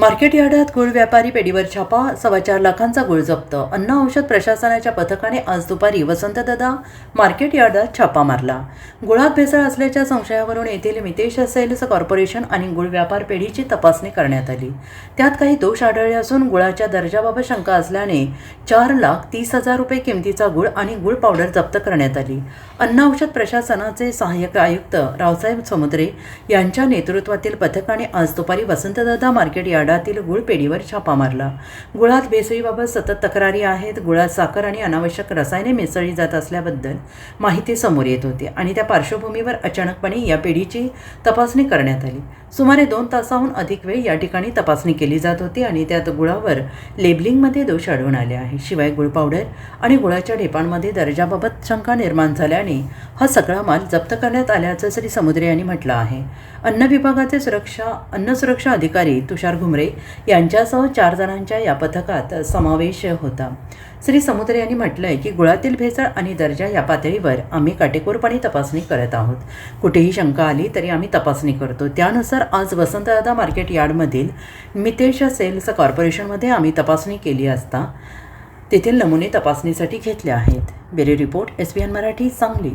Market यार्डात गुळ व्यापारी पेढीवर छापा, 4.25 लाखांचा गुळ जप्त. अन्न औषध प्रशासनाच्या पथकाने आज दुपारी वसंतदादा मार्केट यार्डात छापा मारला. गुळात भेसळ असल्याच्या संशयावरून येथील मितेश सेल्स कॉर्पोरेशन आणि गुळ व्यापार पेढीची तपासणी करण्यात आली. त्यात काही दोष आढळले असून गुळाच्या दर्जाबाबत शंका असल्याने 4,30,000 रुपये किमतीचा गुळ आणि गुळ पावडर जप्त करण्यात आली. अन्न औषध प्रशासनाचे सहाय्यक आयुक्त रावसाहेब समुद्रे यांच्या नेतृत्वातील पथकाने आज दुपारी वसंतदादा मार्केट यार्डातील गुळ पेढीवर छापा मारला. गुळात भेसळीबाबत सतत तक्रारी आहेत. गुळात साखर आणि अनावश्यक रसायने मिसळली जात असल्याबद्दल माहिती समोर येत होती आणि त्या पार्श्वभूमीवर अचानकपणे या पेढीची तपासणी करण्यात आली. सुमारे 2 तासाहून अधिक वेळ या ठिकाणी तपासणी केली जात होती आणि त्यात गुळावर लेबलिंगमध्ये दोष आढळून आले आहे. शिवाय गुळ पावडर आणि गुळाच्या ढेपांमध्ये दर्जाबाबत शंका निर्माण झाल्याने हा सगळा माल जप्त करण्यात आल्याचं श्री समुद्रे यांनी म्हटलं आहे. अन्न विभागाचे अन्न सुरक्षा अधिकारी तुषार घुमरे यांच्यासह 4 जणांच्या या पथकात समावेश होता. श्री समुद्रे यांनी म्हटलं आहे की गुळातील भेसळ आणि दर्जा या पातळीवर आम्ही काटेकोरपणे तपासणी करत आहोत. कुठेही शंका आली तरी आम्ही तपासणी करतो. त्यानुसार आज वसंतदादा मार्केट यार्डमधील मितेश सेल्स कॉर्पोरेशनमध्ये आम्ही तपासणी केली असता तेथील नमुने तपासणीसाठी घेतले आहेत. Bureau report SBN Marathi, Sangli.